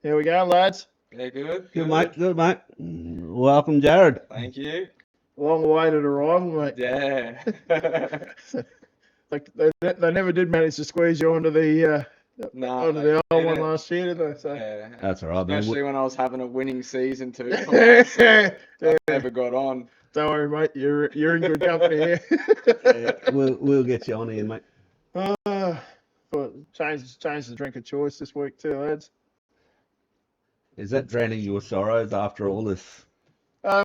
Here we go, lads. Yeah, good. Good, mate. Good, mate. Welcome, Jared. Thank you. Long-awaited arrival, mate. Yeah. Like they never did manage to squeeze you onto the old one last year, did they? So. Yeah. That's all right, man. Especially when I was having a winning season too. Yeah. I never got on. Don't worry, mate. You're in good company here. We'll get you on here, mate. But change the drink of choice this week too, lads. Is that drowning your sorrows after all this Um,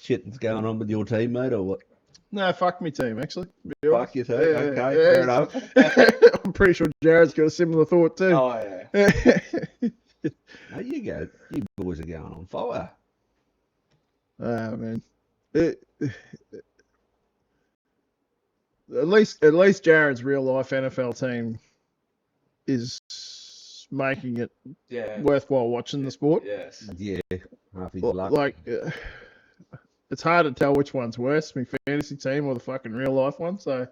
shit that's going on with your team, mate, or what? no, fuck me team actually. Fuck your team. Okay, fair enough. I'm pretty sure Jared's got a similar thought too. Oh yeah. There you go. You boys are going on fire. Oh man. At least Jared's real life NFL team is making it worthwhile watching the sport. Yes. Yeah. Half his luck. Like, it's hard to tell which one's worse, my fantasy team or the fucking real life one. So,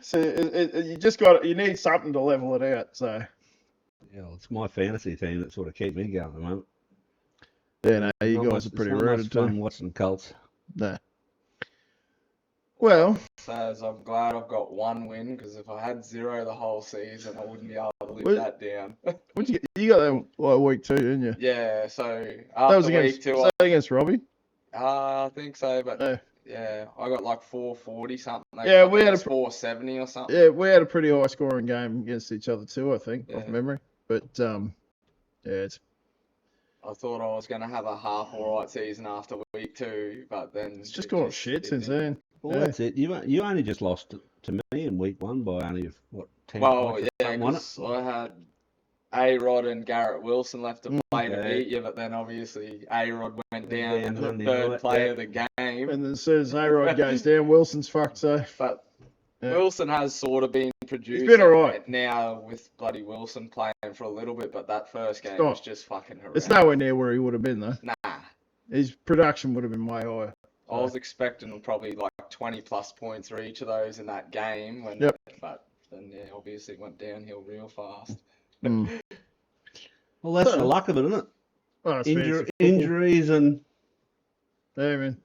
so you need something to level it out. So, yeah, well, it's my fantasy team that sort of keeps me going at the moment. Yeah, no, you guys are pretty rooted too. I'm watching Colts. No. Well, so I'm glad I've got one win because if I had zero the whole season, I wouldn't be able to live that down. You got that like week 2, didn't you? Yeah, so after that was against, week 2, was that against Robbie? I think so, but yeah, I got like 440 something. Yeah, we had a 470 or something. Yeah, we had a pretty high scoring game against each other too, I think, off memory. But yeah, it's. I thought I was going to have a half alright season after week 2, but then it's just gone shit since then. Well, that's it. You only just lost to me in week 1 by only 10 well, points. Yeah, because I had A-Rod and Garrett Wilson left to play to beat you, but then obviously A-Rod went down in the third play of the game. And then as soon as A-Rod goes down, Wilson's fucked. So, but Wilson has sort of been produced. He's been alright now with bloody Wilson playing for a little bit, but that first game was just fucking horrendous. It's nowhere near where he would have been though. Nah. His production would have been way higher. I was expecting probably like 20 plus points for each of those in that game, but then obviously it went downhill real fast. Well, that's the luck of it, isn't it? Oh, injuries and. Yeah, man.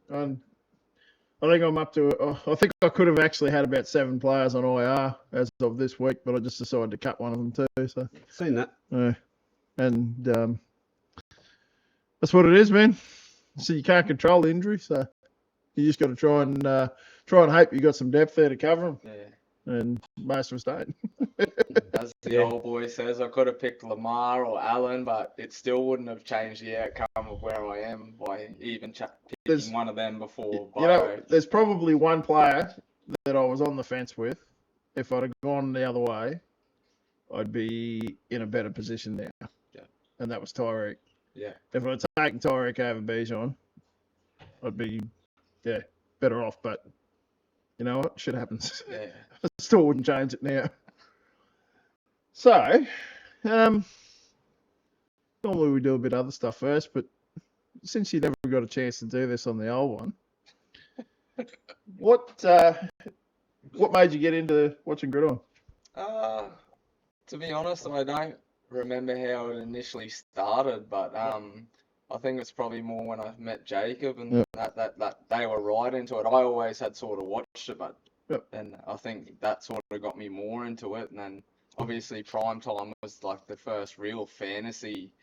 I think I'm up to. I think I could have actually had about 7 players on IR as of this week, but I just decided to cut one of them too. So seen that. And that's what it is, man. So you can't control the injury, so you just got to try and hope you got some depth there to cover them. Yeah. And most of us don't. As the old boy says, I could have picked Lamar or Allen, but it still wouldn't have changed the outcome of where I am by even picking one of them before. There's probably one player that I was on the fence with. If I'd have gone the other way, I'd be in a better position now. Yeah. And that was Tyreek. Yeah. If I'd taken Tyreek over Bijan, I'd be, better off. But you know what? Shit happens. Yeah. I still wouldn't change it now. So, normally we do a bit of other stuff first, but since you never got a chance to do this on the old one, what made you get into watching Gridiron? To be honest, I don't remember how it initially started, but I think it's probably more when I met Jacob and that they were right into it. I always had sort of watched it, but and I think that sort of got me more into it. And then obviously Primetime was like the first real fantasy.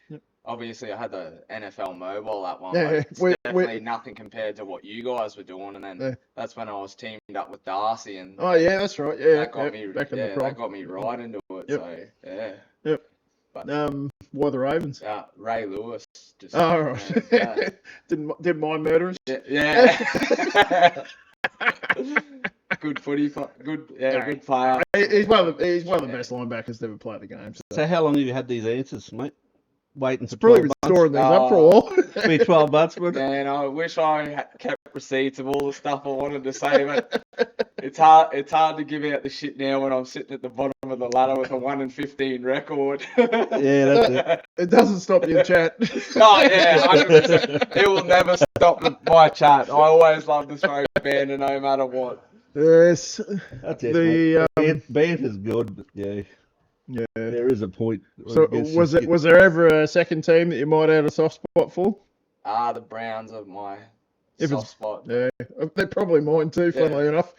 Obviously I had the NFL mobile that one, but it's definitely nothing compared to what you guys were doing. And then that's when I was teamed up with Darcy, and that's right. Yeah, that got me. That got me right into it. So Yep. But why the Ravens? Ray Lewis. Just, right. Didn't mind murderers. Yeah. Good footy, good player. He's one of the best linebackers to ever play the game. So how long have you had these answers, mate? Waiting for probably been storing these up for a while. Be 12 months, would it? Man, I wish I kept receipts of all the stuff I wanted to say, but it's hard to give out the shit now when I'm sitting at the bottom of the ladder with a 1-15 record. Yeah, that's it. It doesn't stop your chat. Oh yeah, 100%. It will never stop my chat. I always love the smoke banner no matter what. Yes, that's it. The band is good, but yeah. Yeah. There is a point. So was there ever a second team that you might have had a soft spot for? The Browns are my If soft it's spot. yeah, they're probably mine too. Yeah. Funnily enough,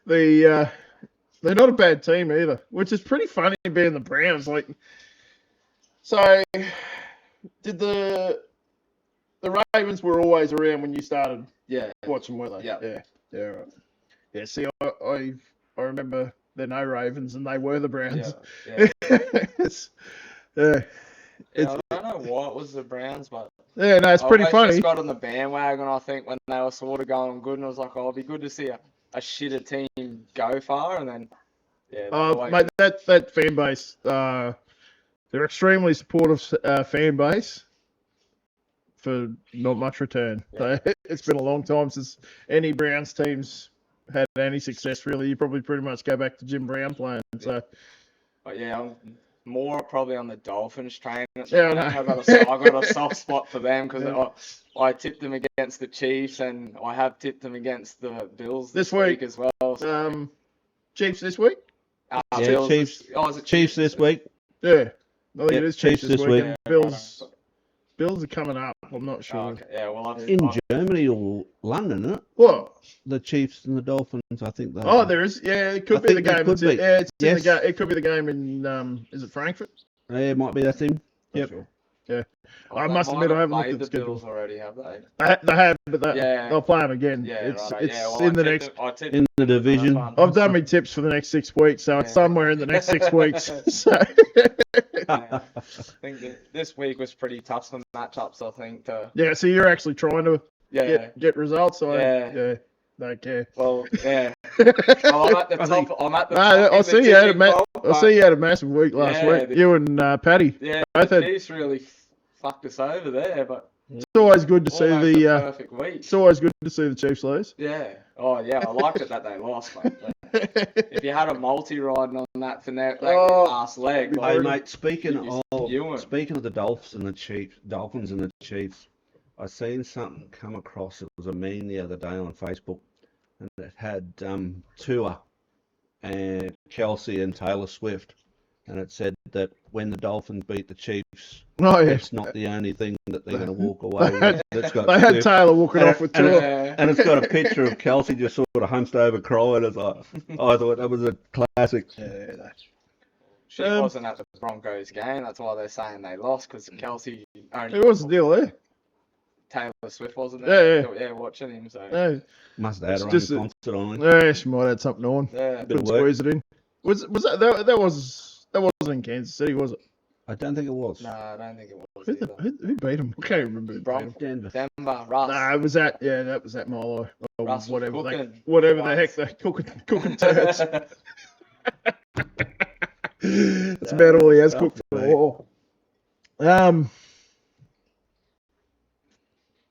they're not a bad team either, which is pretty funny being the Browns. Like, so did the Ravens were always around when you started Yeah. watching, were they? Yeah. Yeah, right. Yeah, see, I remember they're no Ravens and they were the Browns. Yeah. It's, yeah, Yeah, I don't know why it was the Browns, but yeah, no, it's pretty I funny. just got on the bandwagon, I think, when they were sort of going good, and I was like, oh, it'll be good to see a shitter team go far, and then, yeah. Mate, that fan base, they're extremely supportive fan base for not much return. Yeah. It's been a long time since any Browns teams had any success, really. You probably pretty much go back to Jim Brown playing. So, But yeah, I'm more probably on the Dolphins train. yeah, I know. I got a soft spot for them because I tipped them against the Chiefs, and I have tipped them against the Bills this week as well. So. Chiefs this week? Yeah, Bills Chiefs. is it Chiefs this week. Yeah. I think Yep, it is Chiefs this week. and Yeah, Bills are coming up. I'm not sure. Oh, okay. Yeah, well, In Germany or London, isn't it? What? The Chiefs and the Dolphins, I think. Oh, there is. Yeah, it could I be the think that game. could be. Yeah, it's in the Yes. game. It could be the game in. Is it Frankfurt? Yeah, it might be that team. Yep. Not sure. Yeah. I must admit, I haven't looked at the schedule. Bills already, have they? They have, but Yeah. they'll play them again. Yeah, it's right. it's Yeah, well, in the next. In the division. I've done my tips for the next 6 weeks, so it's somewhere in the next 6 weeks. So. I think that this week was pretty tough, some matchups, I think. Yeah, so you're actually trying to Yeah. get results. So Yeah. Don't care. Well, yeah. Well, I'm at the top. I'm at the top. I see you had a massive week last week. You and Paddy. Yeah, both the had. Chiefs really fucked us over there, but It's always good to see almost the. a perfect week. It's always good to see the Chiefs lose. Yeah. Oh, yeah. I liked it that they lost, mate. If you had a multi riding on that for that last leg, Hey, mate, speaking of the Dolphins and the Chiefs, I seen something come across. It was a meme the other day on Facebook, and it had Tua and Kelsey and Taylor Swift, and it said that when the Dolphins beat the Chiefs, it's not the only thing that they're going to walk away with. They had Taylor walking off with Tua. And it's got a picture of Kelsey just sort of hunched over crying. It's like, I thought that was a classic. Yeah, she wasn't at the Broncos game. That's why they're saying they lost, because Kelsey only. It was the deal there. Taylor Swift wasn't there. Yeah, watching him. So. Yeah. Must have had her own concert on. Yeah, she might have had something on. Yeah. Couldn't squeeze it in. Was that wasn't in Kansas City, was it? I don't think it was. No, I don't think it was. Who beat him? I can't remember. Who beat him. Denver, Russ. Nah, it was that Milo. Or Russ whatever the heck they're cooking turds. That's about all he has cooked for a while.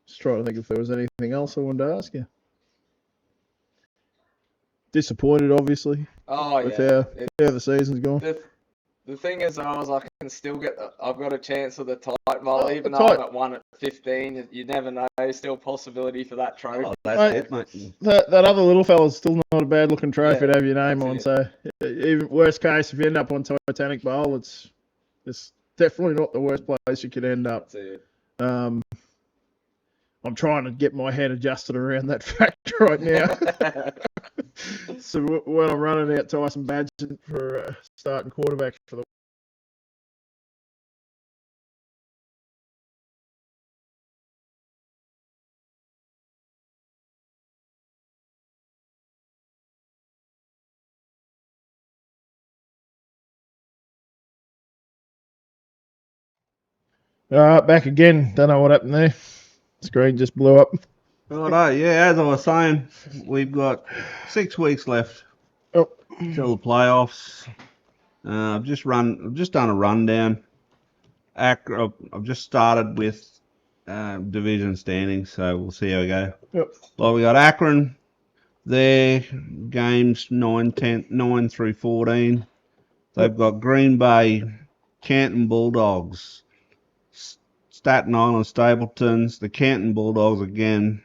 Just trying to think if there was anything else I wanted to ask you. Disappointed, obviously. Oh, with yeah. how the season's gone. The thing is, I can still I've got a chance of the title, even though I'm at 1 at 15. You never know. Still possibility for that trophy. Oh, that's it, mate. That other little fella's still not a bad looking trophy to have your name on. So, even worst case, if you end up on Titanic Bowl, it's definitely not the worst place you could end up. That's it. I'm trying to get my head adjusted around that fact right now. So when I'm running out Tyson Badgett for starting quarterback for the All right, back again. Don't know what happened there. Screen just blew up. Righto, yeah, as I was saying, we've got 6 weeks left till the playoffs. I've just done a rundown. I've just started with division standings, so we'll see how we go. Yep. Well, we got Akron. Their games 9 through 14. They've got Green Bay, Canton Bulldogs, Staten Island Stapletons, the Canton Bulldogs again,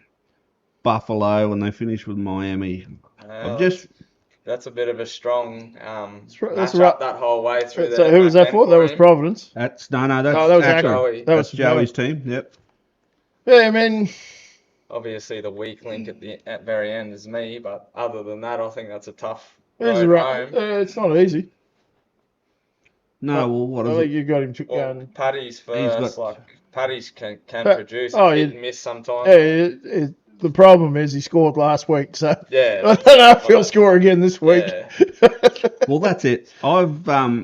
Buffalo, and they finish with Miami. They're that's a bit of a strong that's match up that whole way through So there. who was that for? That was Providence. That's that was actually Joey. That was Joey's team. Yep. Yeah, I mean, Obviously, the weak link at very end is me, but other than that, I think that's a tough it's road home. it's not easy. No, well, what I is think it? you got him Well, Paddy's first. Paddy's can produce. Oh, Hit and miss sometimes. Yeah, the problem is he scored last week, so Yeah, I don't know if he'll score again this week. Yeah. Well, that's it.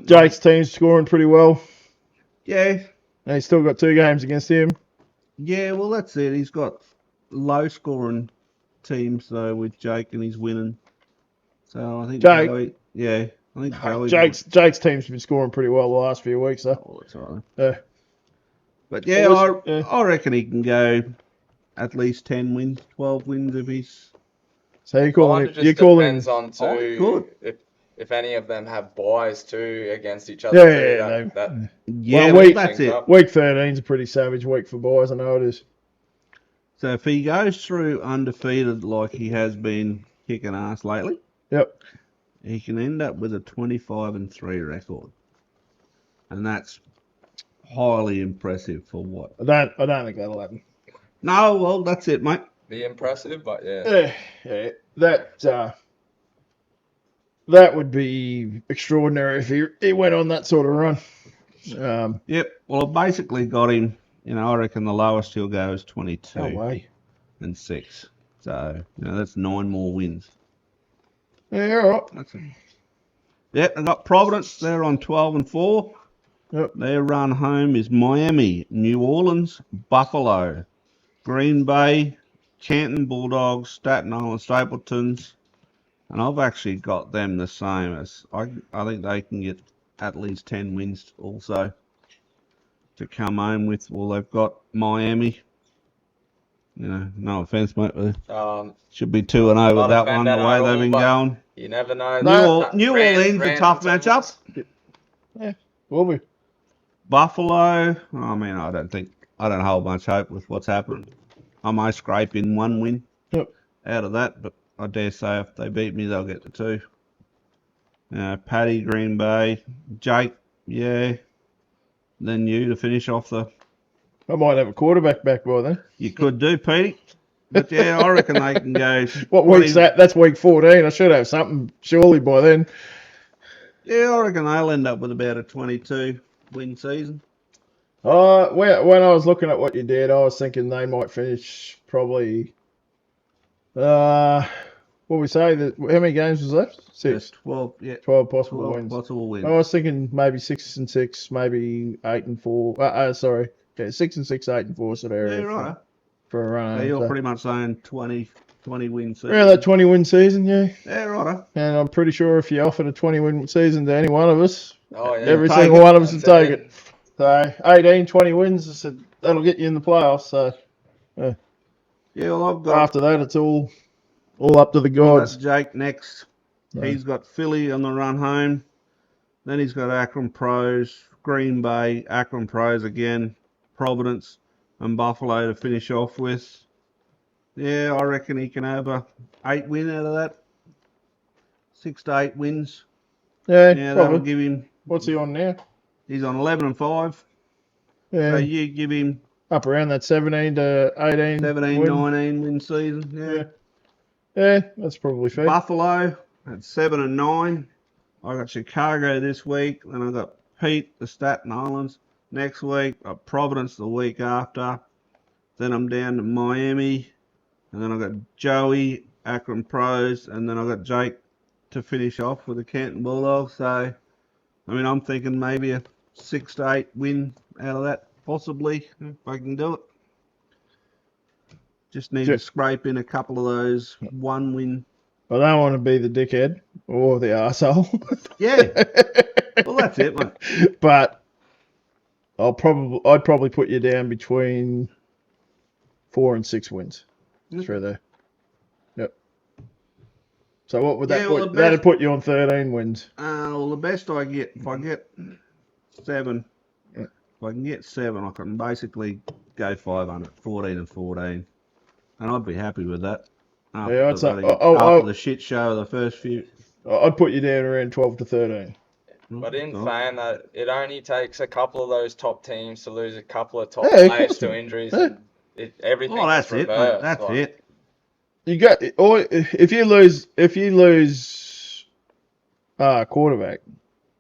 Jake's team's scoring pretty well. Yeah. And he's still got 2 games against him. Yeah, well, that's it. He's got low scoring teams though with Jake, and he's winning. So I think Jake. I think Joey. Jake's team's been scoring pretty well the last few weeks, though. Oh, that's all right. Yeah. But yeah, I reckon he can go at least 10 wins, 12 wins if he's. So you call him? Depends on if any of them have buys too against each other. That's it. Week 13's a pretty savage week for boys. I know it is. So if he goes through undefeated like he has been kicking ass lately, yep, he can end up with a 25-3 record, and that's highly impressive for what? I don't think that'll happen. No, well, that's it, mate. Be impressive, but yeah. That would be extraordinary if he went on that sort of run. Yep. Well, I basically got him. I reckon the lowest he'll go is 22. No way. And 6. So that's 9 more wins. Yeah, all right. That's it. Yep. I got Providence. They're on 12-4. Yep. Their run home is Miami, New Orleans, Buffalo, Green Bay, Canton Bulldogs, Staten Island Stapletons, and I've actually got them the same as I think they can get at least 10 wins also to come home with. Well, they've got Miami. No offense, mate, but should be 2-0 with that one, the way they've been going. You never know. New Orleans, a tough matchup. Yeah, will be. Buffalo, I don't hold much hope with what's happened. I might scrape in 1 win out of that, but I dare say if they beat me, they'll get to 2. Paddy, Green Bay, Jake, yeah. Then you to finish off the. I might have a quarterback back by then. You could do, Pete. But yeah, I reckon they can go. What week's that? That's week 14. I should have something surely by then. Yeah, I reckon they'll end up with about a 22-win season. When I was looking at what you did, I was thinking they might finish probably. What we say? How many games was left? 6. There's 12. Yeah. 12 possible 12 wins. possible wins. I was thinking maybe 6-6, maybe 8-4. Sorry. Yeah, 6-6, 8-4 sort of area. Yeah, right. For a run. So you're pretty much saying 20 win season. Yeah, that 20-win seain, yeah. Yeah, right. And I'm pretty sure if you offered a 20-win season to any one of us, every take single it. one of us would take it. So 18, 20 wins, I said that'll get you in the playoffs. So yeah, well, I've got after that, it's all up to the gods. That's Jake next. No. He's got Philly on the run home. Then he's got Akron Pros, Green Bay, Akron Pros again, Providence, and Buffalo to finish off with. Yeah, I reckon he can have a 8 win out of that. 6 to 8 wins. Yeah, that'll give him. What's he on now? He's on 11-5. Yeah. So you give him up around that 17 to 18. 17, 19 win season. Yeah. Yeah, that's probably fair. Buffalo at 7-9. I got Chicago this week. Then I got Pete, the Staten Islands next week. I got Providence the week after. Then I'm down to Miami. And then I got Joey, Akron Pros. And then I got Jake to finish off with the Canton Bulldogs. So, I'm thinking maybe a 6 to 8 win out of that, possibly, if I can do it. Just need to scrape in a couple of those 1 win. I don't want to be the dickhead or the arsehole. Yeah. Well, that's it, mate. But I'd probably put you down between 4 and 6 wins. Through there. Yep. So what would that put? That'd put you on 13 wins. Well, the best I get, if I get 7, if I can get 7, I can basically go 500, 14-14. And I'd be happy with that. After the shit show of the first few. I'd put you down around 12 to 13. But in Oh. saying that, it only takes a couple of those top teams to lose a couple of top Yeah, of players course, to mate. injuries, Yeah. and everything Oh, that's is it, mate. reversed. That's like, it. You got, or if you lose quarterback,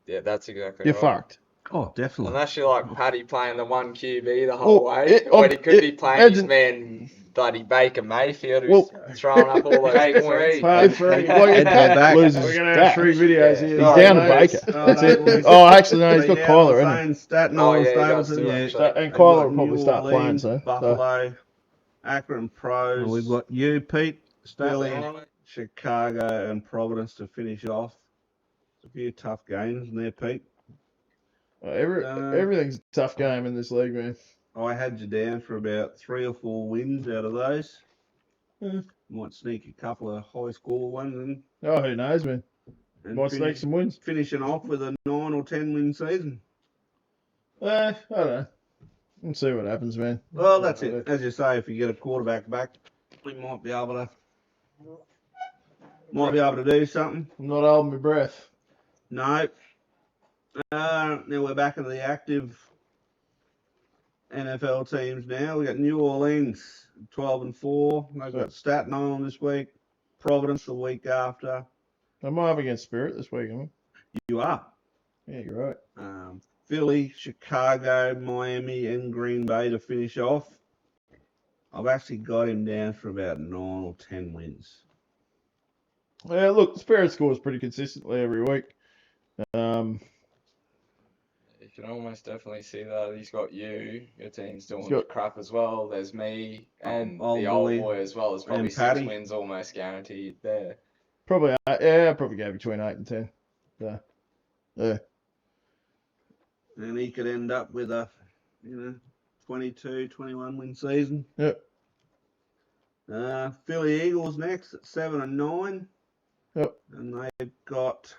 Yeah, that's exactly you're right. fucked. Oh, definitely. Unless you're like Paddy playing the one QB the whole Well, way, or he could be playing his man bloody Baker Mayfield, who's throwing up all those Take points. three. Like, Head to back. loses We're his going to have stats. 3 videos Yeah. here. He's Oh, down to nice. Baker. Oh, That's no, it. boys. Oh, actually, no, he's So, got yeah, Kyler, I isn't was he? saying Staten Oh, Island, yeah, he does Stapleton, too, yeah. actually. And They've Kyler got will probably New start playing, Orleans, so. Buffalo, Akron Pros. Oh, We've got you, Pete, Philly. Statler, Chicago, and Providence to finish off. It's a few tough games in there, Pete. Everything's a tough game in this league, man. I had you down for about 3 or 4 wins out of those. Yeah. Might sneak a couple of high score ones and Oh, who knows, man? Might sneak some wins. finishing off with a 9 or 10 win season. I don't know. We'll see what happens, man. Well, that's it. As you say, if you get a quarterback back, we might be able to do something. I'm not holding my breath. No. Now we're back into the active NFL teams now. We got New Orleans 12-4. They've got Staten Island this week, Providence the week after. I'm up against Spirit this week, am I? You are. Yeah, you're right. Philly, Chicago, Miami, and Green Bay to finish off. I've actually got him down for about 9 or 10 wins. Yeah, look, Spirit scores pretty consistently every week. You can almost definitely see that. He's got your team's doing got- crap as well. There's me and Old the old boy boy as well. There's probably and 6 Paddy. wins almost guaranteed there. Probably, I probably go between 8 and 10. So, yeah. And he could end up with a, 22, 21 win season. Yep. Philly Eagles next at 7-9. Yep. And they've got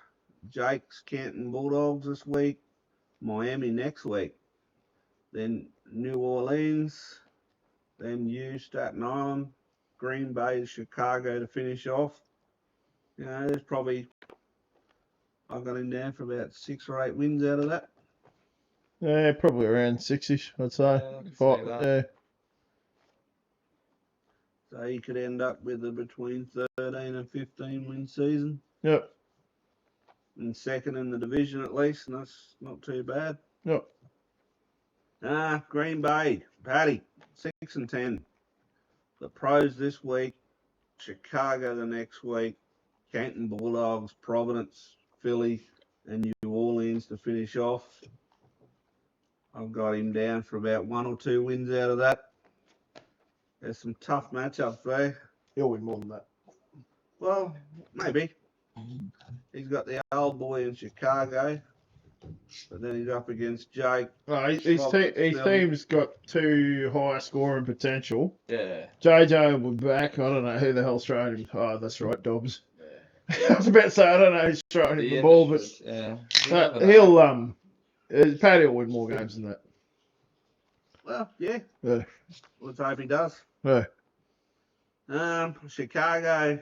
Jake's Canton Bulldogs this week, Miami next week, then New Orleans, then Staten Island, Green Bay, Chicago to finish off. There's probably, I've got him down for about 6 or 8 wins out of that. Yeah, probably around 6-ish, I'd say. Yeah, I can see that. Yeah. So he could end up with a between 13 and 15 win season. Yep. And second in the division at least, and that's not too bad. Yep. Green Bay, Paddy, 6-10. The Pros this week, Chicago the next week, Canton Bulldogs, Providence, Philly, and New Orleans to finish off. I've got him down for about 1 or 2 wins out of that. There's some tough matchups there. He'll win more than that. Well, maybe. He's got the old boy in Chicago, but then he's up against Jake. No, his team's got 2 high scoring potential. Yeah. JJ will be back. I don't know who the hell's throwing him. Oh, that's right, Dobbs. Yeah. I was about to say, I don't know who's throwing him the ball, but yeah. he'll Paddy will win more games than that. Well, yeah. Yeah. Let's hope he does. Yeah. Chicago.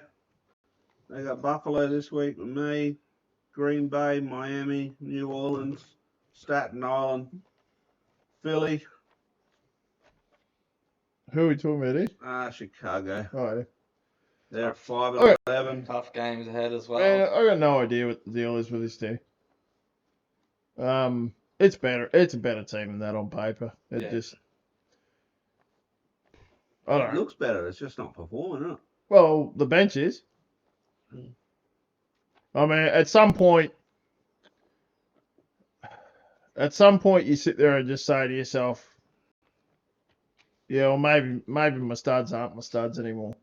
They got Buffalo this week with me. Green Bay, Miami, New Orleans, Staten Island, Philly. Who are we talking about here? Chicago. Oh, yeah. They're at 5-11. Tough games ahead as well. Man, I got no idea what the deal is with this team. It's better. It's a better team than that on paper. I don't It know. looks better. It's just not performing, isn't it? Well, the bench is. I mean, at some point, you sit there and just say to yourself, yeah, well, maybe my studs aren't my studs anymore.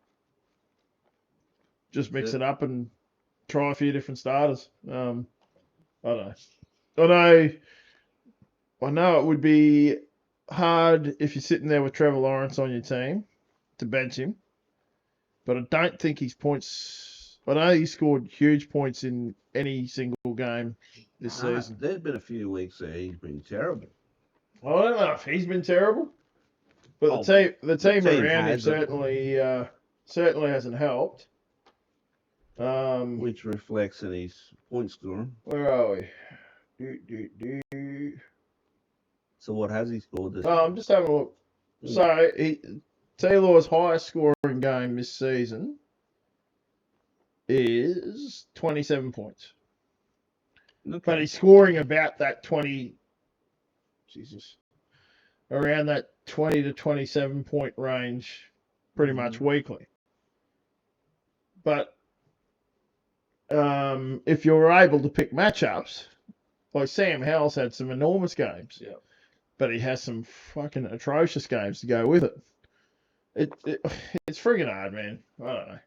Just mix it up and try a few different starters. I don't know. I know it would be hard if you're sitting there with Trevor Lawrence on your team to bench him, but I don't think his points. I know he scored huge points in any single game this season. There's been a few weeks there he's been terrible. Well, I don't know if he's been terrible, but the team around him certainly hasn't helped. which reflects in his point scoring. Where are we? So what has he scored this? I'm just having a look. So Taylor's highest scoring game this season is 27 points. Okay. But he's scoring about that 20, around that 20 to 27 point range pretty much weekly. But if you're able to pick matchups, like Sam Howell's had some enormous games, but he has some fucking atrocious games to go with it. It's friggin' hard, man. I don't know.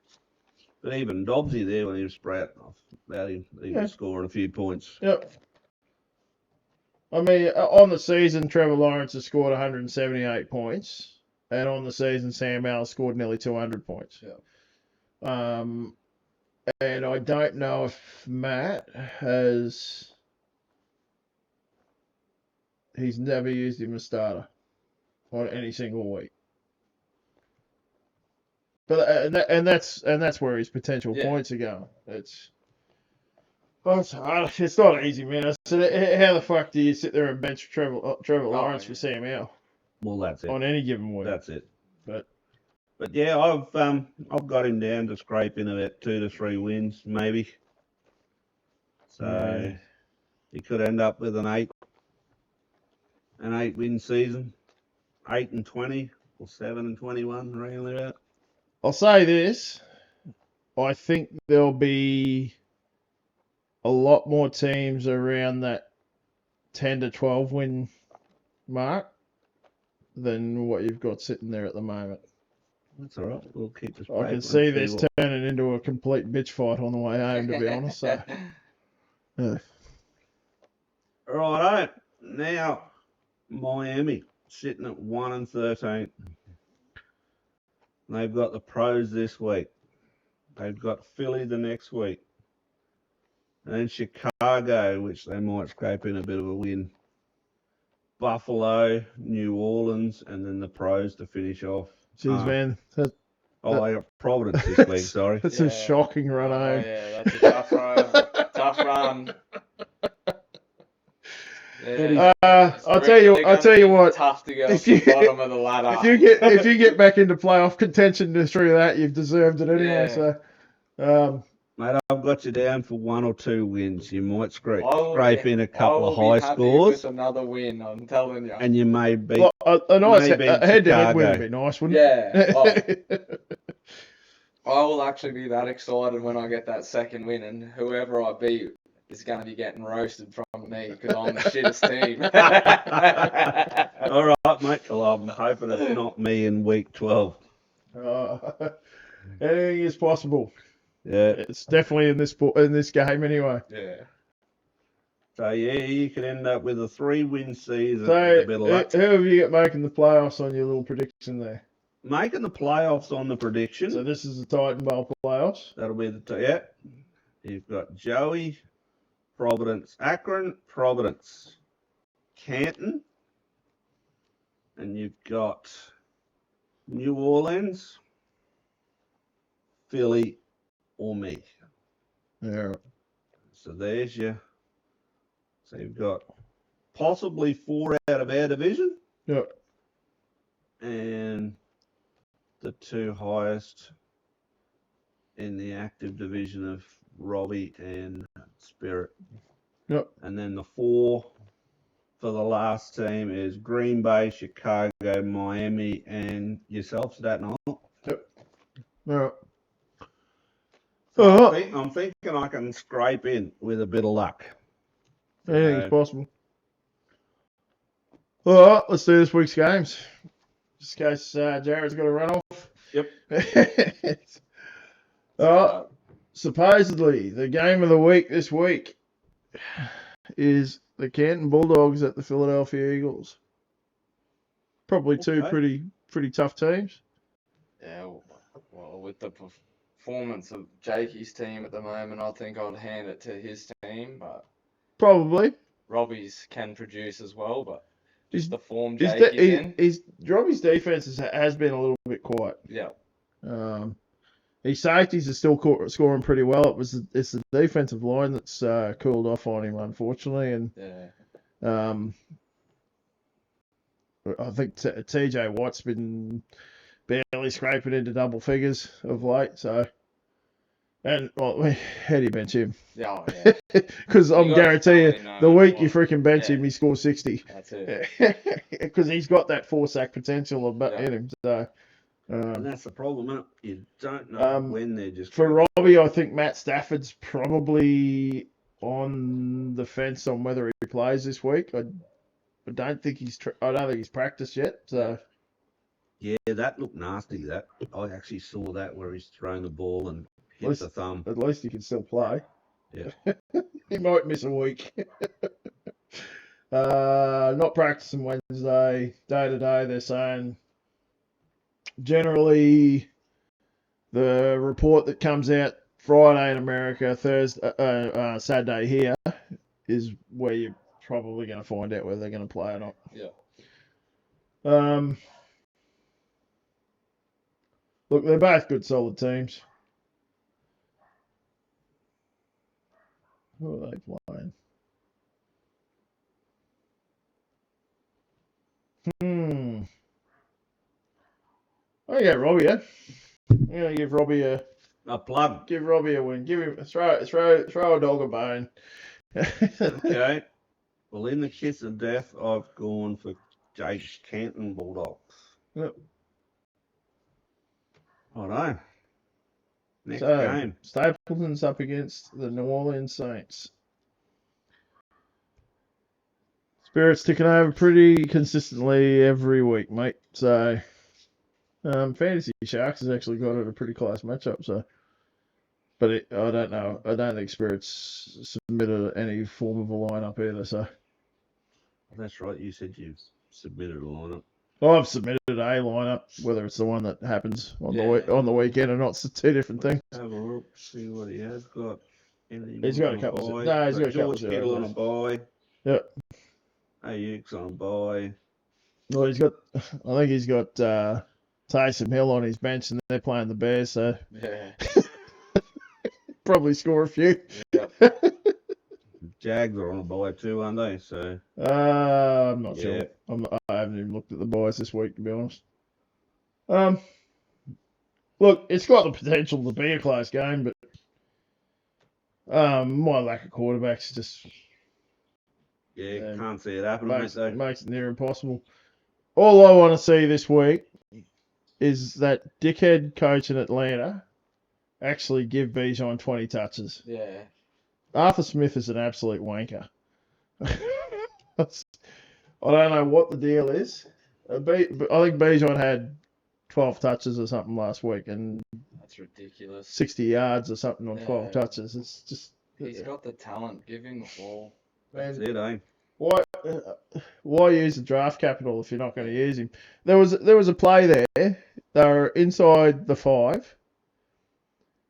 But even Dobbsy there when he was sprouting off about him, he was scoring a few points. Yep. I mean, on the season, Trevor Lawrence has scored 178 points, and on the season, Sam Howell scored nearly 200 points. And I don't know if Matt has. He's never used him as starter on any single week. But and that's where his potential points are going. It's hard. It's not easy, man. I said, how the fuck do you sit there and bench Trevor Lawrence for Sam Howell? Well, that's it. On any given week. That's it. But yeah, I've got him down to scraping about 2 to 3 wins, maybe. So he could end up with an 8-win season, 8-20 or 7-21, around about. I'll say this: I think there'll be a lot more teams around that 10 to 12 win mark than what you've got sitting there at the moment. That's all right. We'll keep this. I can see this turning into a complete bitch fight on the way home, to be honest. So, Righto. Now, Miami sitting at 1-13. They've got the Pros this week. They've got Philly the next week. And then Chicago, which they might scrape in a bit of a win. Buffalo, New Orleans, and then the Pros to finish off. Jeez, man. They got Providence this week, sorry. That's a shocking run home. Yeah, that's a tough run. Tough run. Yeah. I'll tell you what. Tough to get off the bottom of the ladder. If you get back into playoff contention through that, you've deserved it anyway. So, mate, I've got you down for 1 or 2 wins. You might scrape in a couple of high happy scores. With another win, I'm telling you. And you may beat. Well, a nice head-to-head win would be nice, wouldn't it? Yeah. I will actually be that excited when I get that second win, and whoever I beat is going to be getting roasted from me because I'm the shittest team. All right, mate. Well, I'm hoping it's not me in week 12. Anything is possible. Yeah, it's definitely in this game anyway. Yeah. So you could end up with a 3-win season. So with a bit of luck. Who have you got making the playoffs on your little prediction there? Making the playoffs on the prediction. So this is the Titan Bowl playoffs. That'll be You've got Joey, Providence, Akron, Providence, Canton, and you've got New Orleans, Philly, or me. Yeah. So there's your. So you've got possibly 4 out of our division. Yep. And the 2 highest in the active division of Robbie and Spirit. Yep. And then the 4 for the last team is Green Bay, Chicago, Miami, and yourself, Staten Island. Yep. All right. I'm thinking I can scrape in with a bit of luck. Anything's possible. All right, let's do this week's games. Just in case Jared's got to run off. Yep. Supposedly, the game of the week this week is the Canton Bulldogs at the Philadelphia Eagles. Probably 2 pretty tough teams. Yeah, well, with the performance of Jakey's team at the moment, I think I'd hand it to his team, but probably Robbie's can produce as well, but just the form Jakey's in. Robbie's defense has been a little bit quiet. Yeah. His safeties are still scoring pretty well. It's the defensive line that's cooled off on him, unfortunately, and I think TJ Watt's been barely scraping into double figures of late. So, and how do you bench him? Yeah, yeah. Because I'm guaranteeing you, the week you freaking bench him, Yeah. he scores 60. That's it. Because he's got that 4-sack potential in him. So, and that's the problem, isn't it? You don't know when they're just for Robbie, I think Matt Stafford's probably on the fence on whether he plays this week. I don't think he's practiced yet. So. Yeah, that looked nasty. That I actually saw that where he's thrown the ball and hit the thumb. At least he can still play. Yeah. He might miss a week. Not practicing Wednesday. Day to day, they're saying generally the report that comes out Friday in America, Saturday here is where you're probably going to find out whether they're going to play or not. Yeah. Look, they're both good, solid teams. Who are they playing? I get Robbie. I'm gonna give Robbie a plug. Give Robbie a win. Give him throw a dog a bone. Okay. Well, in the kiss of death, I've gone for Jake Canton Bulldogs. Yep. I know. Next game. Stapleton's up against the New Orleans Saints. Spirit's ticking over pretty consistently every week, mate. So, Fantasy Sharks has actually got it a pretty close matchup. So, but I don't know. I don't think Spirit's submitted any form of a lineup either. So, that's right. You said you submitted a lineup. I've submitted a lineup, whether it's the one that happens on the weekend or not. It's two different things. Have a look, see what he has got. He's got a couple. He's got a couple. George Kittle on a bye. Yep. Ayuk's on a bye. Well, I think he's got Taysom Hill on his bench, and they're playing the Bears, so Yeah. probably score a few. Yep. Jags are on a bye too, aren't they? So I'm not sure. I haven't even looked at the buys this week, to be honest. Look, it's got the potential to be a close game, but my lack of quarterbacks just can't see it happening. Makes it near impossible. All I want to see this week is that dickhead coach in Atlanta actually give Bijan 20 touches. Yeah. Arthur Smith is an absolute wanker. I don't know what the deal is. I think Bijan had 12 touches or something last week, and that's ridiculous. 60 yards or something on 12 touches. It's just he's got the talent. Give him the ball. That's it, eh? Why use the draft capital if you're not going to use him? There was a play there. They were inside the 5.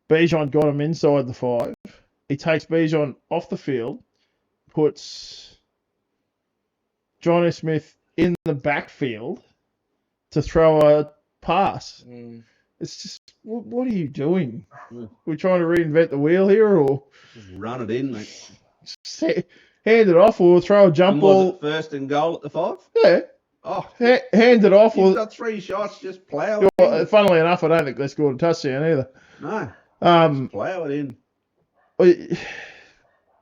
Bijan got him inside the 5. He takes Bijan off the field, puts Johnny Smith in the backfield to throw a pass. It's just, what are you doing? We're trying to reinvent the wheel here, or just run it in, mate. Hand it off, or throw a jump ball. Was it first and goal at the 5? Yeah. Oh, hand it off. You've got 3 shots, just plough it in. Funnily enough, I don't think they scored a touchdown either. No. Just plough it in.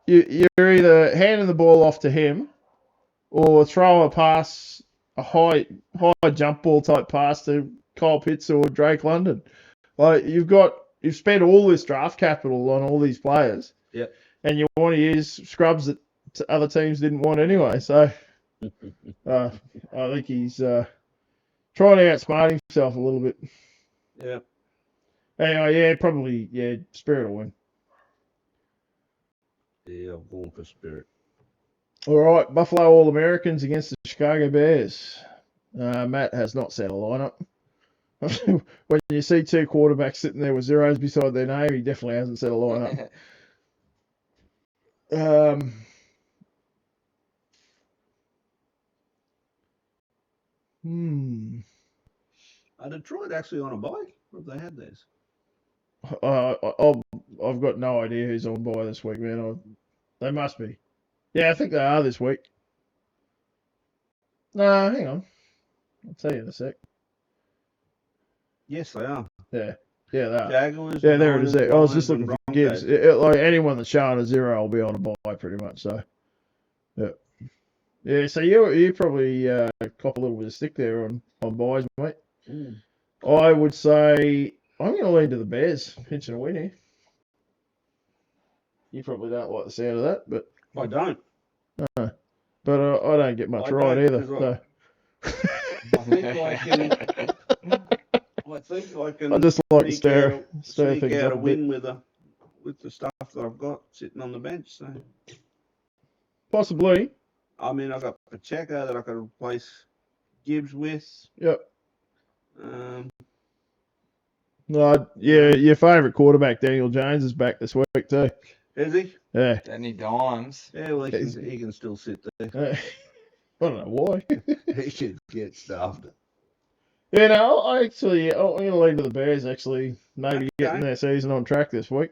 You're either handing the ball off to him or throw a pass, a high jump ball type pass to Kyle Pitts or Drake London. Like you've spent all this draft capital on all these players. Yep. And you want to use scrubs that other teams didn't want anyway. So I think he's trying to outsmart himself a little bit. Yeah. Anyway, probably, Spirit will win. Yeah, I'm going for Spirit. All right, Buffalo All-Americans against the Chicago Bears. Matt has not set a lineup. When you see 2 quarterbacks sitting there with zeros beside their name, he definitely hasn't set a lineup. Are Detroit actually on a bye? Or have they had theirs? I've got no idea who's on bye this week, man. They must be. Yeah, I think they are this week. No, hang on. I'll tell you in a sec. Yes, they are. Yeah, they are. Jaguars, Yeah, there it is. Niners, I was just Lions, looking and for gives. Broncos. Like anyone that's showing a 0 will be on a bye pretty much. So, yeah. Yeah, so you probably cop a little bit of stick there on buys, mate. Mm. I would say I'm going to lean to the Bears pinching a win here. You probably don't like the sound of that, but I don't. but I don't get much I right don't, either. 'cause So. I think I can. I think I can. I just like to sneak things out up a a bit. win with the stuff that I've got sitting on the bench. So Possibly. I mean, I've got Pacheco that I could replace Gibbs with. Yep. Yeah. Your favourite quarterback, Daniel Jones, is back this week too. Is he? Yeah. Danny Dimes. Yeah, well, he can still sit there. I don't know why. He should get stuffed. Yeah, no, I'm going to lead to the Bears, actually, maybe getting their season on track this week.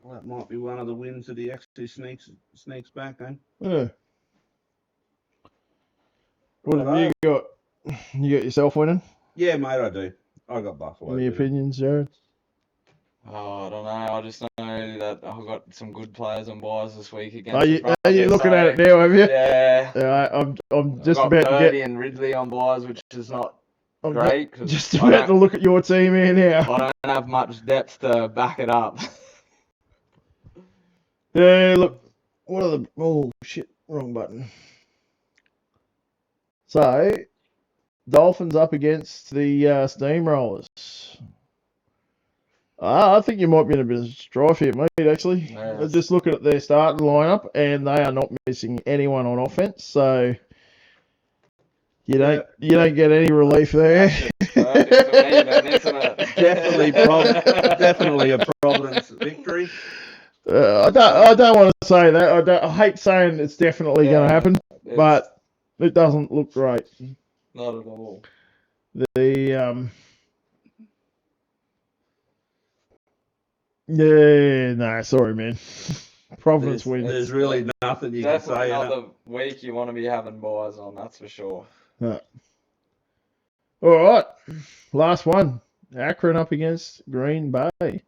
Well, that might be one of the wins that he actually sneaks back, eh? Yeah. What have you got? You got yourself winning? Yeah, mate, I do. I got Buffalo. Any opinions, Jared? Oh, I don't know. I just know that I've got some good players on buys this week against Are you the Broncos, looking at it now, have you? Yeah. I'm just I've got about to Purdy and Ridley on buys, which is not great. Just about to look at your team here now. I don't have much depth to back it up. Yeah, look. What are the... Oh, shit. Wrong button. So, Dolphins up against the Steamrollers. I think you might be in a bit of strife here, mate, actually. Yeah. Just looking at their starting lineup, and they are not missing anyone on offense, so you don't get any relief there. That's perfect for me then, isn't it? Definitely a Providence victory. I don't want to say that. I hate saying it's definitely going to happen, but it doesn't look great. Not at all. Yeah, no, sorry, man. Providence wins. There's really nothing you can say. Definitely not the week you want to be having buys on, that's for sure. No. All right, last one. Akron up against Green Bay.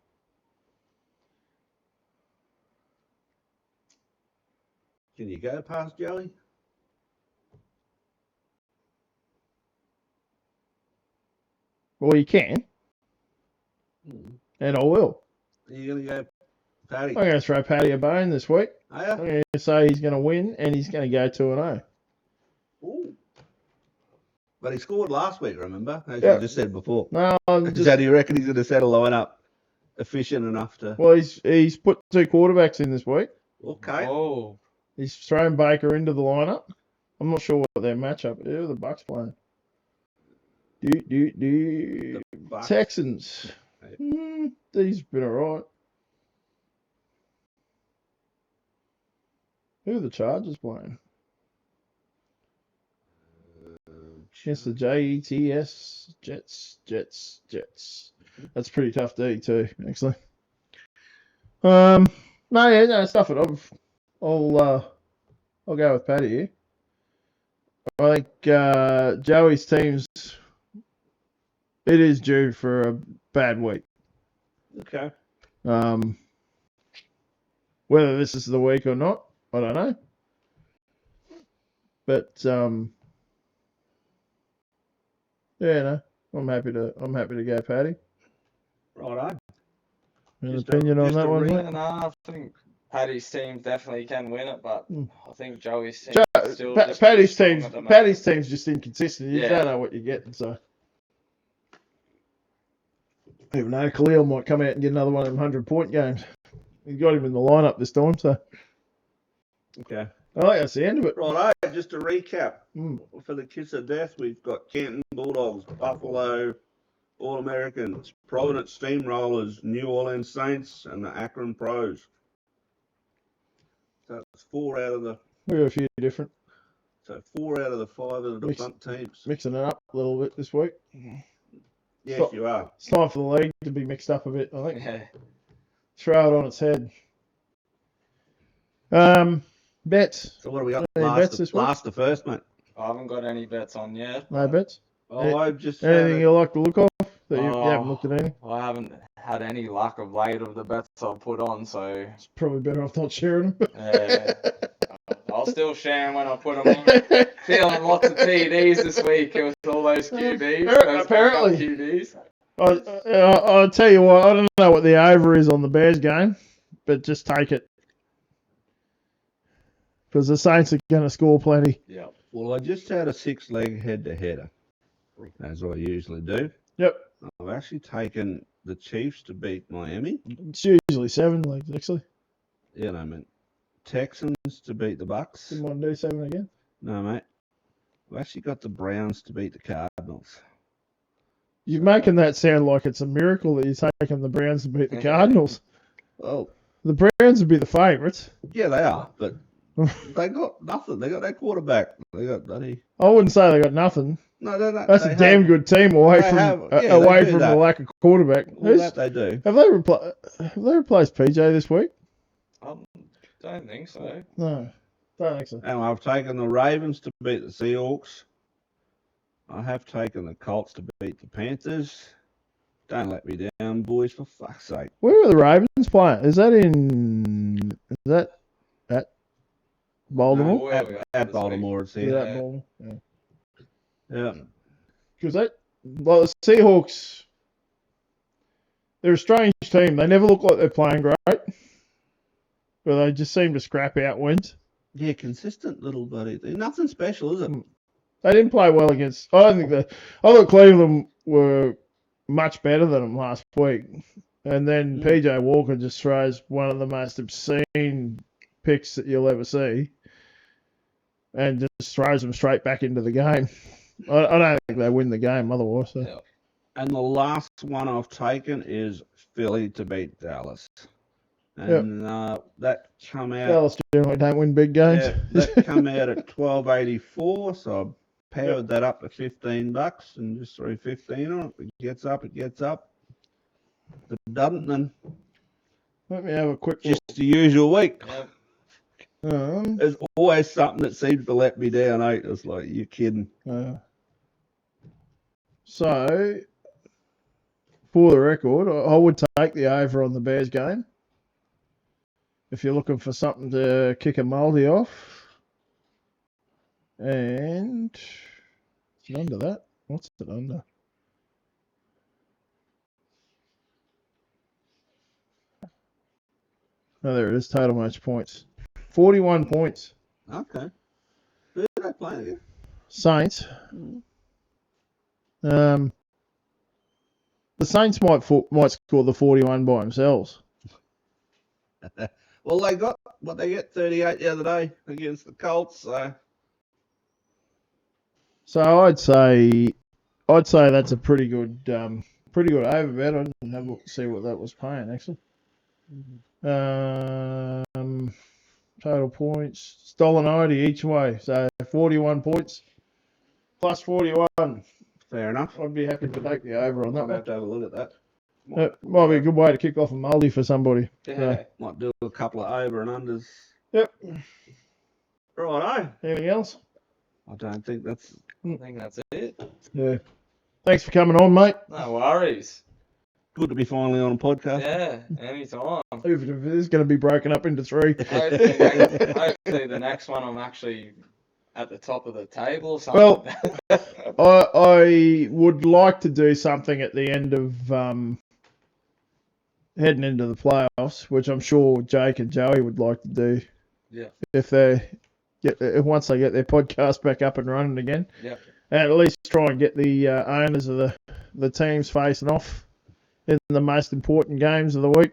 Can you go past Joey? Well, you can, and I will. Are you going to go Paddy? I'm going to throw Paddy a bone this week. Are you? I'm going to say he's going to win, and he's going to go 2-0. Ooh. But he scored last week, remember? As Yeah. you just said before. No, So do you reckon he's going to set a line up efficient enough to... Well, he's put 2 quarterbacks in this week. Okay. Oh. He's thrown Baker into the lineup. I'm not sure what their matchup is. Who are the Bucks playing? The Bucks. Texans. These have been alright. Who are the Chargers playing? Against the Jets. Jets. That's pretty tough D too, actually. No, stuff it. I'll go with Paddy here. I think Joey's team's it is due for a bad week. Okay. Whether this is the week or not, I don't know. But yeah, no, I'm happy to go Paddy. Righto. An opinion on that one, mate? No, I think Paddy's team definitely can win it, but I think Joey's team still Paddy's team's just inconsistent. You don't know what you're getting, so. Even though Khalil might come out and get another one of them 100-point games. He's got him in the lineup this time, so. Okay. I think that's the end of it. Righto, just to recap. For the kiss of death, we've got Canton Bulldogs, Buffalo All-Americans, Providence Steamrollers, New Orleans Saints, and the Akron Pros. So it's 4 out of the... We got a few different. So 4 out of the 5 of the front teams. Mixing it up a little bit this week. Yes, you are. It's time for the league to be mixed up a bit, I think. Yeah. Throw it on its head. Bets. So what do we got? Any bets this week? Last to first, mate. I haven't got any bets on yet. No bets? Oh, I've just Anything you like to look off that you Oh, haven't looked at anything? I haven't had any luck of late of the bets I've put on, so It's probably better off not sharing them. yeah. I'll still share 'em when I put them on. Feeling lots of TDs this week with all those QBs. Those Apparently. QBs. I'll tell you what, I don't know what the over is on the Bears game, but just take it. Because the Saints are going to score plenty. Yeah. Well, I just had a 6-leg head-to-header, as I usually do. Yep. I've actually taken the Chiefs to beat Miami. It's usually 7 legs, actually. Yeah, no, mate. Texans to beat the Bucks. Didn't want to do 7 again. No, mate. I've actually got the Browns to beat the Cardinals. You're making that sound like it's a miracle that you're taking the Browns to beat the Cardinals. Well, The Browns would be the favourites. yeah, they are, but they got nothing. They got their quarterback. They got bloody. I wouldn't say they got nothing. No, they're not. That's a damn good team away they from have- yeah, they away do from that. the lack of quarterback. Well, that they do. Have they replaced PJ this week? Don't think so. No, don't think so. And I've taken the Ravens to beat the Seahawks. I have taken the Colts to beat the Panthers. Don't let me down, boys, for fuck's sake. Where are the Ravens playing? Is that at Baltimore? No, where we are At this Baltimore, it's Is here. that Baltimore? Yeah. Yeah. Because the Seahawks, they're a strange team. They never look like they're playing great, but they just seem to scrap out wins. Yeah, consistent little buddy. Nothing special, is it? They didn't play well against. I thought Cleveland were much better than them last week, and then PJ Walker just throws one of the most obscene picks that you'll ever see, and just throws them straight back into the game. I don't think they win the game otherwise. So. Yeah. And the last one I've taken is Philly to beat Dallas. And that come out. Dallas generally don't win big games. Yeah, that come out at 12.84, so I powered that up to $15 and just threw 15 on it. It gets up, it gets up. If it doesn't, then Let me have a quick just the usual week. Yep. There's always something that seems to let me down, eh? It's like, you're kidding. So, for the record, I would take the over on the Bears game. If you're looking for something to kick a mouldy off. And is it under that? What's it under? Oh, there it is. Total match points. 41 points. Okay. Who are they playing again? Saints. The Saints might score the 41 by themselves. Well, they got what they get 38 the other day against the Colts. So I'd say that's a pretty good over bet. I didn't have a look to see what that was paying actually. Total points, it's $1.90 each way, so 41 points plus 41. Fair enough. I'd be happy to take the over on that I'll one. have to have a look at that. Might be a good way to kick off a multi for somebody. Yeah. Might do a couple of over and unders. Yep. Righto. Anything else? I don't think that's. I think that's it. Yeah. Thanks for coming on, mate. No worries. Good to be finally on a podcast. Yeah, anytime. Even if it is going to be broken up into 3. Hopefully the next one I'm actually at the top of the table or something. Well, I would like to do something at the end of heading into the playoffs, which I'm sure Jake and Joey would like to do. Yeah. If once they get their podcast back up and running again. Yeah. And at least try and get the owners of the teams facing off in the most important games of the week.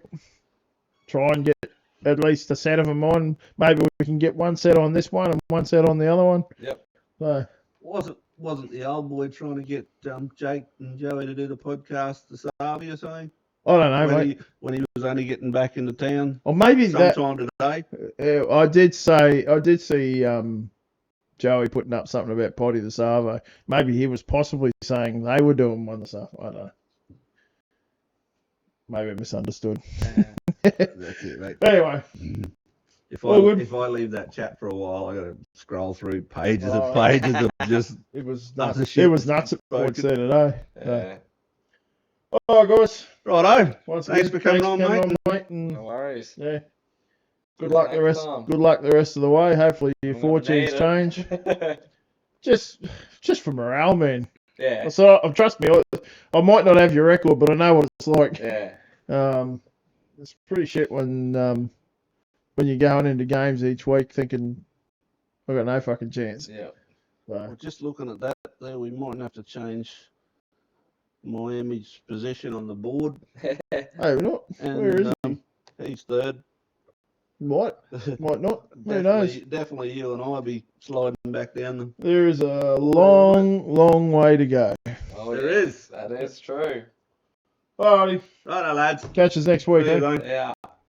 Try and get at least a set of them on. Maybe we can get one set on this one and one set on the other one. Yep. So, Wasn't the old boy trying to get Jake and Joey to do the podcast this Harvey or something? I don't know, mate. When he was only getting back into town. Or maybe sometime today. I did see Joey putting up something about Potty the Savo. Maybe he was possibly saying they were doing one this afternoon. I don't know. maybe misunderstood. That's it, mate. Anyway, If Well, I leave that chat for a while, I got to scroll through pages Oh. and pages of just it was Other nuts. shit It was nuts at points there today. Yeah. All right, guys. righto. Once Thanks again, for coming on, mate. mate. And No worries. yeah, good Till luck the next rest. time. Good luck the rest of the way. Hopefully your I'm gonna fortunes need change. it. Just for morale, man. Yeah. So trust me, I might not have your record, but I know what it's like. Yeah. It's pretty shit when you're going into games each week thinking I've got no fucking chance. Yeah. Well, just looking at that there, we might have to change Miami's position on the board. Hey, we're not. And Where is he? he's third. Might not. Who knows? Definitely you and I will be sliding back down them. There is a long way to go. Oh, There yes, is. That is true. Alrighty. Righto, lads. Catch us next week. See you, Eh? mate. Yeah.